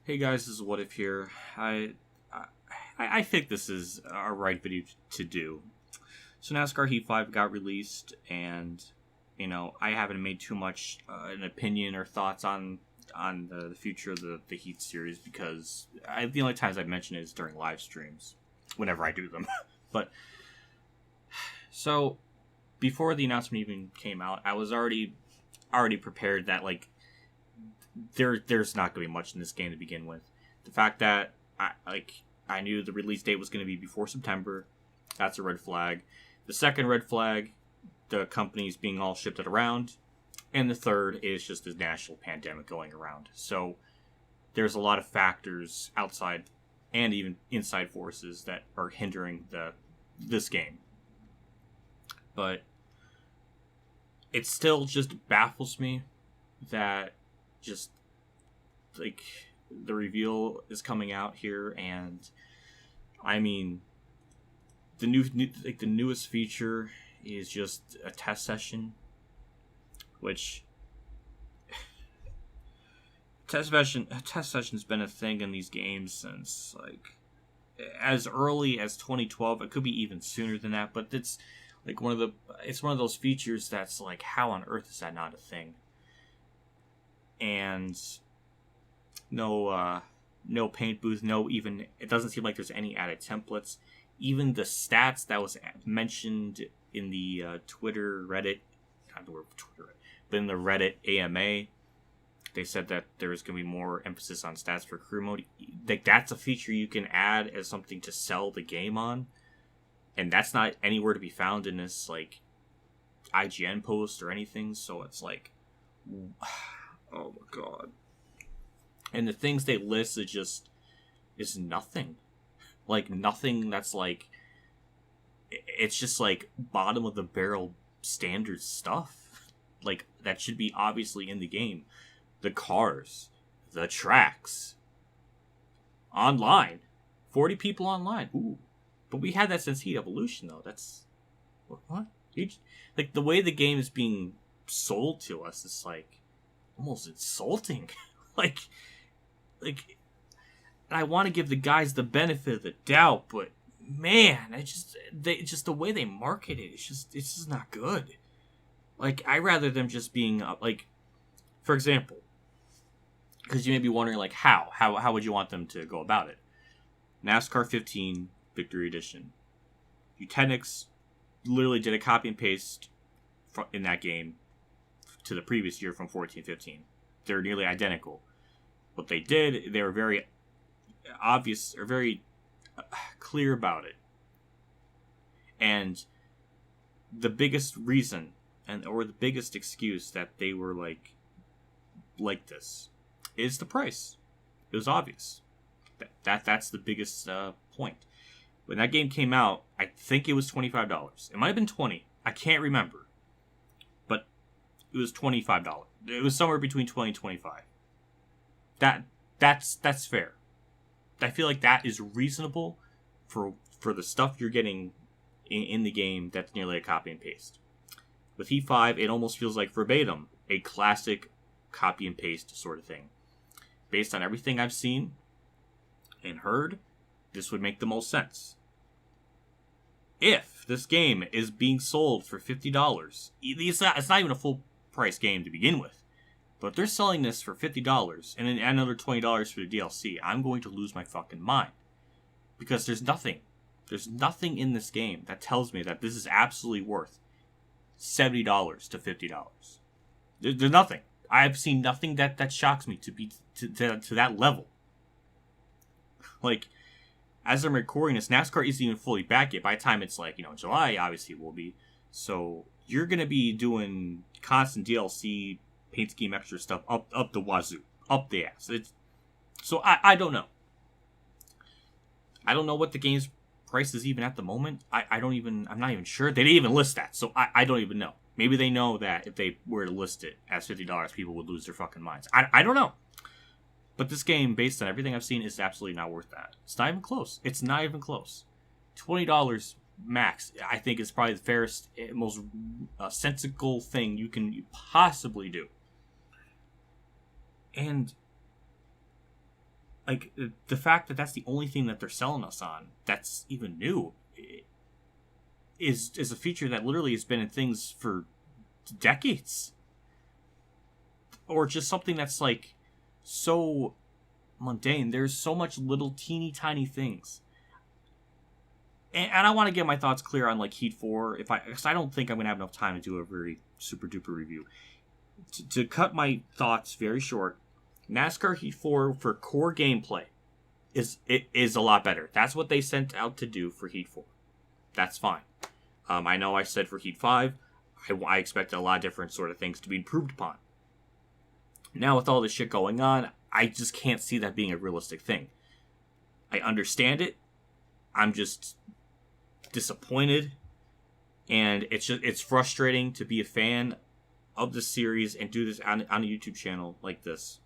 Hey guys, this is What If here. I I think this is a right video to do. So NASCAR Heat 5 got released, and I haven't made too much an opinion or thoughts on the future of the Heat series because the only times I mention it is during live streams, whenever I do them. But so before the announcement even came out, I was already prepared that there's not going to be much in this game to begin with. The fact that I knew the release date was going to be before September, that's a red flag. The second red flag, the companies being all shifted around, and the third is just this national pandemic going around. So there's a lot of factors outside and even inside forces that are hindering this game. But it still just baffles me that just the reveal is coming out here, and I mean the newest feature is just a test session, which test session's been a thing in these games since as early as 2012. It could be even sooner than that, but it's one of those features that's how on earth is that not a thing? And no paint booth, it doesn't seem like there's any added templates. Even the stats that was mentioned in the Twitter Reddit, not the word Twitter, but in the Reddit AMA, they said that there is going to be more emphasis on stats for career mode. That's a feature you can add as something to sell the game on, and that's not anywhere to be found in this IGN post or anything. So it's oh my god. And the things they list is nothing. Nothing that's it's just bottom of the barrel standard stuff. That should be obviously in the game. The cars, the tracks, online, 40 people online. Ooh, but we had that since Heat Evolution though. That's what? The way the game is being sold to us is almost insulting. I want to give the guys the benefit of the doubt, but man, just the way they market it, it's just not good. I rather them just being for example, because you may be wondering how would you want them to go about it? NASCAR 15 Victory Edition. Eugenics literally did a copy and paste in that game to the previous year from 14-15. They're nearly identical. What they did, they were very obvious or very clear about it. And the biggest reason or the biggest excuse that they were like this is the price. It was obvious. That's the biggest point. When that game came out, I think it was $25. It might have been $20. I can't remember. But it was $25. It was somewhere between $20 and $25. That's fair. I feel like that is reasonable for the stuff you're getting in the game. That's nearly a copy and paste. With Heat 5, it almost feels like verbatim a classic copy and paste sort of thing. Based on everything I've seen and heard, this would make the most sense. If this game is being sold for $50, it's not even a full price game to begin with. But if they're selling this for $50 and then add another $20 for the DLC, I'm going to lose my fucking mind. Because there's nothing in this game that tells me that this is absolutely worth $70 to $50. There's nothing. I've seen nothing that shocks me to be to that level. As I'm recording this, NASCAR isn't even fully back yet. By the time it's July, obviously it will be. So you're gonna be doing constant DLC, paint scheme, extra stuff up the wazoo, up the ass. So I don't know. I don't know what the game's price is even at the moment. I'm not even sure. They didn't even list that, so I don't even know. Maybe they know that if they were to list it as $50, people would lose their fucking minds. I don't know. But this game, based on everything I've seen, is absolutely not worth that. It's not even close. It's not even close. $20 max, I think, is probably the fairest, most sensible thing you can possibly do. And like, the fact that that's the only thing that they're selling us on that's even new is a feature that literally has been in things for decades. Or just something that's, like, so mundane. There's so much little teeny tiny things. And I want to get my thoughts clear on, like, Heat 4, because I don't think I'm going to have enough time to do a very super duper review. To cut my thoughts very short, NASCAR Heat 4 for core gameplay is a lot better. That's what they sent out to do for Heat 4. That's fine. I know I said for Heat 5, I expected a lot of different sort of things to be improved upon. Now with all this shit going on, I just can't see that being a realistic thing. I understand it. I'm just disappointed. And it's frustrating to be a fan of the series and do this on a YouTube channel like this.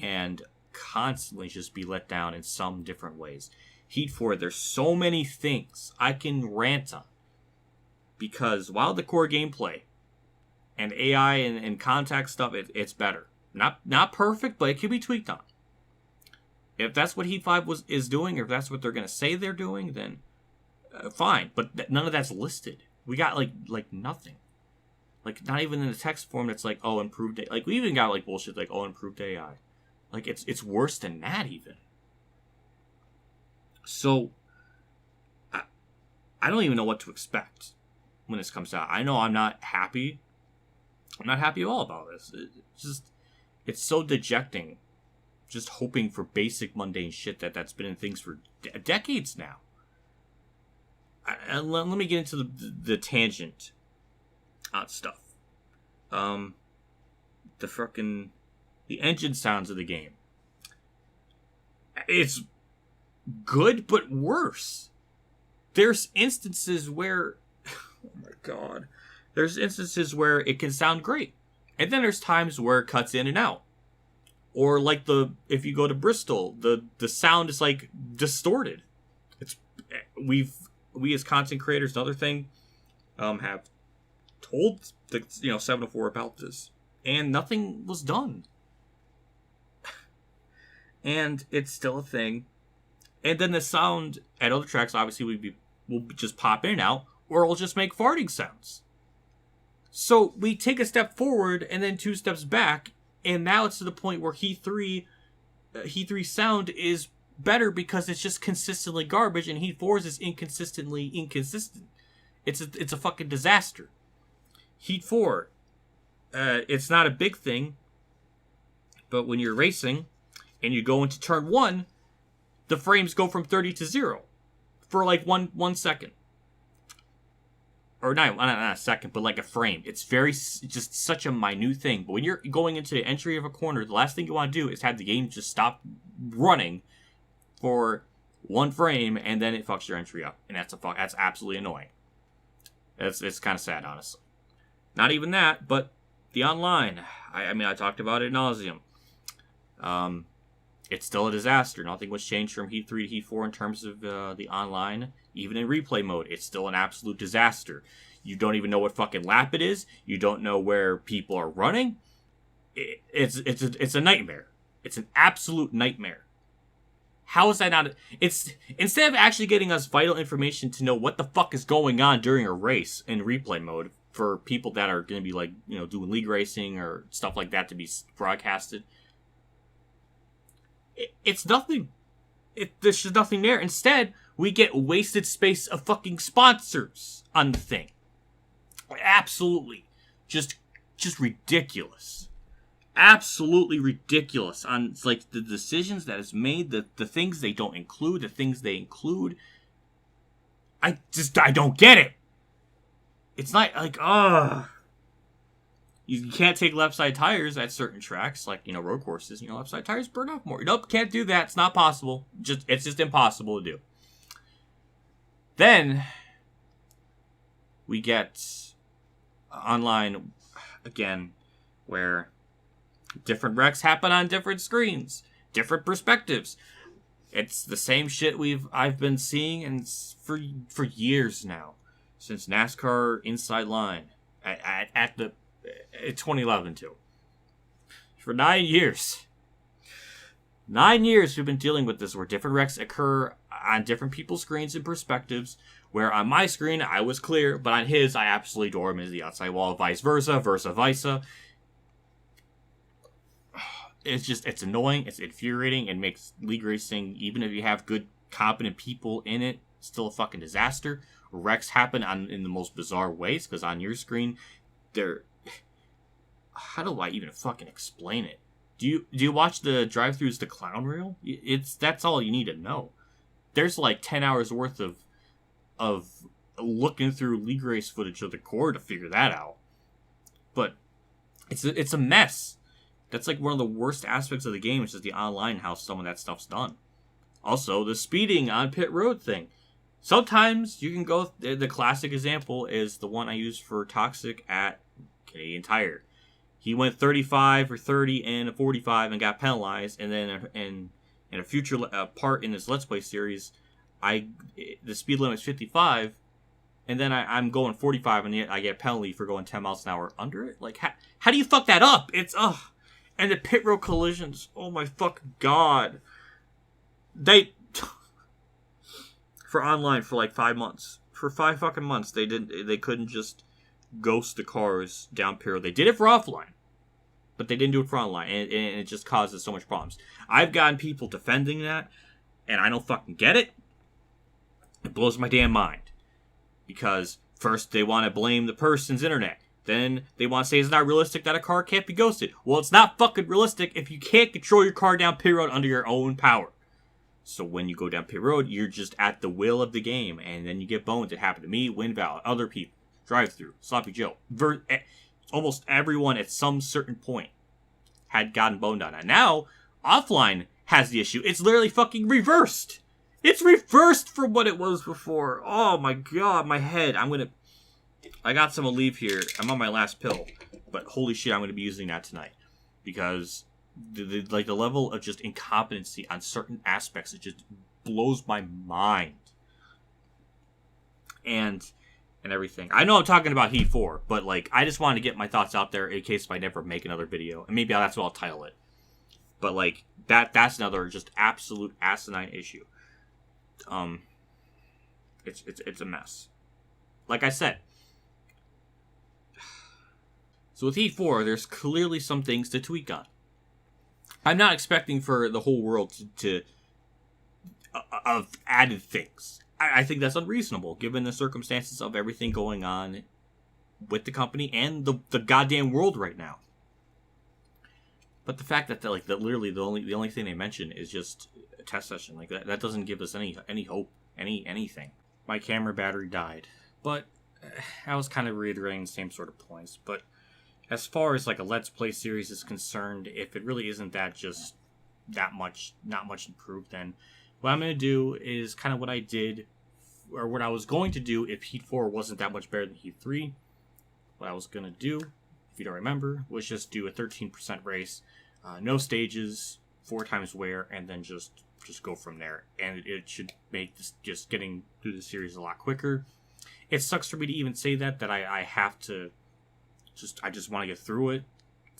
And constantly just be let down in some different ways. Heat 4, there's so many things I can rant on. Because while the core gameplay and AI and contact stuff, it's better. Not perfect, but it can be tweaked on. If that's what Heat 5 is doing, or if that's what they're going to say they're doing, then fine. But none of that's listed. We got, like nothing. Like, not even in the text form that's like, oh, improved AI. Like, we even got, like, bullshit like, oh, improved AI. Like, it's worse than that, even. So, I don't even know what to expect when this comes out. I know I'm not happy. I'm not happy at all about this. It's so dejecting. Just hoping for basic mundane shit that's been in things for decades now. Let me get into the tangent on stuff. The engine sounds of the game. It's good, but worse. There's instances where, oh my god, there's instances where it can sound great, and then there's times where it cuts in and out. Or like if you go to Bristol, the sound is like distorted. We as content creators, another thing, have told the 704 about this, and nothing was done. And it's still a thing. And then the sound at other tracks, obviously, will just pop in and out, or it'll just make farting sounds. So we take a step forward and then 2 steps back, and now it's to the point where Heat 3 sound is better because it's just consistently garbage, and Heat 4's is inconsistently inconsistent. It's a fucking disaster. Heat 4, it's not a big thing, but when you're racing and you go into turn 1, the frames go from 30 to 0 for like one second. Or not a second, but like a frame. It's just such a minute thing. But when you're going into the entry of a corner, the last thing you want to do is have the game just stop running for 1 frame, and then it fucks your entry up. And that's absolutely annoying. It's kind of sad, honestly. Not even that, but the online. I talked about it ad nauseum. It's still a disaster. Nothing was changed from Heat 3 to Heat 4 in terms of the online. Even in replay mode, it's still an absolute disaster. You don't even know what fucking lap it is. You don't know where people are running. It's a nightmare. It's an absolute nightmare. How is that not... It's instead of actually getting us vital information to know what the fuck is going on during a race in replay mode for people that are going to be like, doing league racing or stuff like that to be broadcasted. It's nothing. There's just nothing there. Instead, we get wasted space of fucking sponsors on the thing. Absolutely. Just ridiculous. Absolutely ridiculous on like the decisions that is made, the things they don't include, the things they include. I don't get it. It's not like, you can't take left side tires at certain tracks, like, road courses. Left side tires burn off more. Nope, can't do that. It's not possible. It's just impossible to do. Then we get online again, where different wrecks happen on different screens, different perspectives. It's the same shit I've been seeing and for years now, since NASCAR Inside Line at 2011 too. For 9 years. 9 years we've been dealing with this, where different wrecks occur on different people's screens and perspectives, where on my screen I was clear, but on his I absolutely tore him into the outside wall, vice versa, it's annoying, it's infuriating, and makes league racing, even if you have good, competent people in it, still a fucking disaster. Wrecks happen in the most bizarre ways, because on your screen, how do I even fucking explain it? Do you watch the drive-thrus to Clown Rail? That's all you need to know. There's like 10 hours worth of looking through league race footage of the core to figure that out. But it's a mess. That's like one of the worst aspects of the game, which is the online, how some of that stuff's done. Also, the speeding on pit road thing. Sometimes you can go. The classic example is the one I used for Toxic at Canadian Tire. He went 35 or 30 and a 45 and got penalized, and then in a future part in this Let's Play series, the speed limit is 55, and then I'm going 45, and yet I get a penalty for going 10 miles an hour under it. Like, how do you fuck that up? It's and the pit road collisions. Oh my fucking god! They for online for like 5 months, for 5 fucking months, they couldn't just ghost the cars down pit road. They did it for offline, but they didn't do it for online, and it just causes so much problems. I've gotten people defending that, and I don't fucking get it. It blows my damn mind. Because first they want to blame the person's internet. Then they want to say it's not realistic that a car can't be ghosted. Well, it's not fucking realistic if you can't control your car down pit road under your own power. So when you go down pit road, you're just at the will of the game, and then you get boned. It happened to me, WinVal, other people, Drive-Thru, Sloppy Joe. Almost everyone at some certain point had gotten boned on that. Now, offline has the issue. It's literally fucking reversed. It's reversed from what it was before. Oh my god, my head. I got some Aleve here. I'm on my last pill. But holy shit, I'm going to be using that tonight. Because the level of just incompetency on certain aspects, it just blows my mind. And everything. I know I'm talking about Heat 4, but like I just wanted to get my thoughts out there in case if I never make another video. And maybe that's what I'll title it. But like that's another just absolute asinine issue. It's a mess. Like I said. So with Heat 4, there's clearly some things to tweak on. I'm not expecting for the whole world to of added things. I think that's unreasonable, given the circumstances of everything going on with the company and the goddamn world right now. But the fact that literally the only thing they mention is just a test session like that doesn't give us any hope, anything. My camera battery died, but I was kind of reiterating the same sort of points. But as far as like a Let's Play series is concerned, if it really isn't not much improved, then what I'm going to do is kind of what I did, or what I was going to do if Heat 4 wasn't that much better than Heat 3. What I was going to do, if you don't remember, was just do a 13% race, no stages, 4 times wear, and then just go from there. And it should make this, just getting through the series a lot quicker. It sucks for me to even say that I have to I just want to get through it.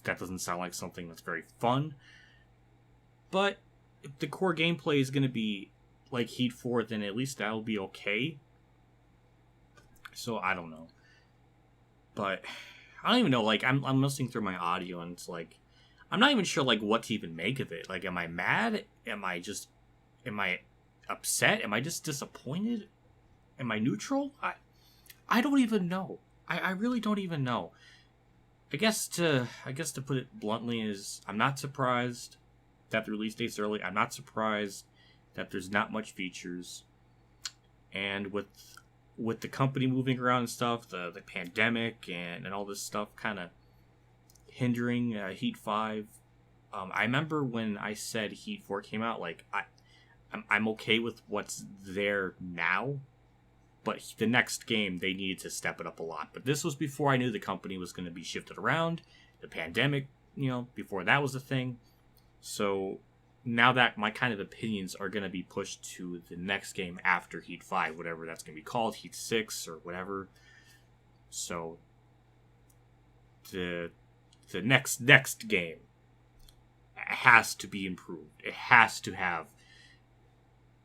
That doesn't sound like something that's very fun. But if the core gameplay is going to be like Heat 4, then at least that'll be okay. So I don't know. But I don't even know, like I'm listening through my audio and it's like I'm not even sure like what to even make of it. Like, am I mad? Am I upset? Am I just disappointed? Am I neutral? I don't even know. I really don't even know. I guess to put it bluntly is I'm not surprised that the release date's early. I'm not surprised that there's not much features. And with the company moving around and stuff, the pandemic and all this stuff kind of hindering Heat 5. I remember when I said Heat 4 came out, like I'm okay with what's there now. But the next game, they needed to step it up a lot. But this was before I knew the company was going to be shifted around. The pandemic, before that was a thing. So now that my kind of opinions are going to be pushed to the next game after Heat 5, whatever that's going to be called, Heat 6 or whatever. So the next game has to be improved. It has to have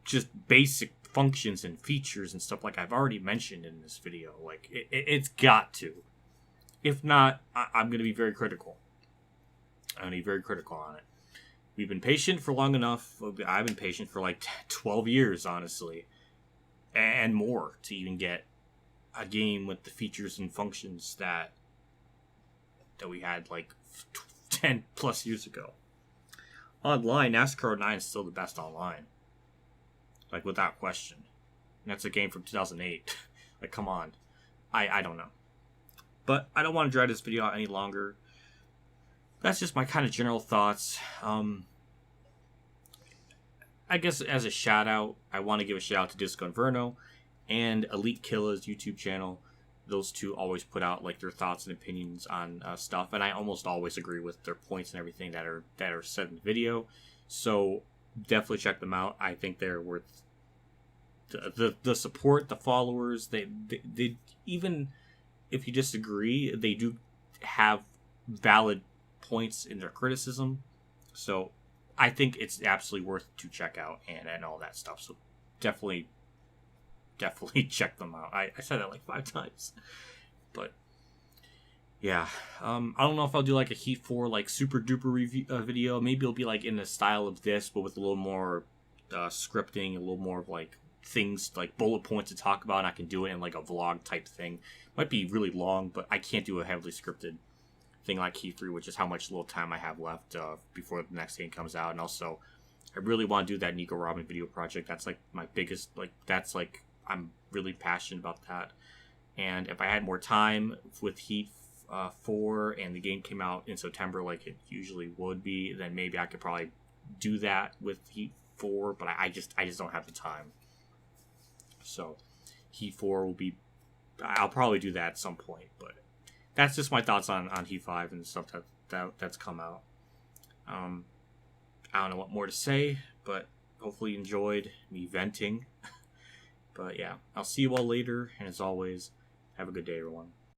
just basic functions and features and stuff like I've already mentioned in this video. Like, it's got to. If not, I'm going to be very critical. I'm going to be very critical on it. We've been patient for long enough. I've been patient for like 12 years, honestly. And more to even get a game with the features and functions that we had like 10 plus years ago. Online, NASCAR 09 is still the best online. Like, without question. And that's a game from 2008. Like, come on. I don't know. But I don't want to drag this video out any longer. That's just my kind of general thoughts. I guess as a shout out, I want to give a shout out to Disco Inferno and Elite Killa's YouTube channel. Those two always put out like their thoughts and opinions on stuff, and I almost always agree with their points and everything that are said in the video. So definitely check them out. I think they're worth the support, the followers. They even if you disagree, they do have valid points in their criticism. So I think it's absolutely worth to check out and all that stuff. So definitely check them out. I said that like 5 times. But yeah, I don't know if I'll do like a Heat 4 like super duper review video. Maybe it'll be like in the style of this, but with a little more scripting, a little more of like things like bullet points to talk about, and I can do it in like a vlog type thing. Might be really long, but I can't do a heavily scripted thing like Heat 3, which is how much little time I have left before the next game comes out. And also, I really want to do that Nico Robin video project. That's like my biggest, like, that's like, I'm really passionate about that. And if I had more time with Heat 4 and the game came out in September like it usually would be, then maybe I could probably do that with Heat 4, but I just don't have the time. So Heat 4 will be, I'll probably do that at some point, but that's just my thoughts on Heat 5 and stuff that's come out. I don't know what more to say, but hopefully you enjoyed me venting. But yeah, I'll see you all later, and as always, have a good day, everyone.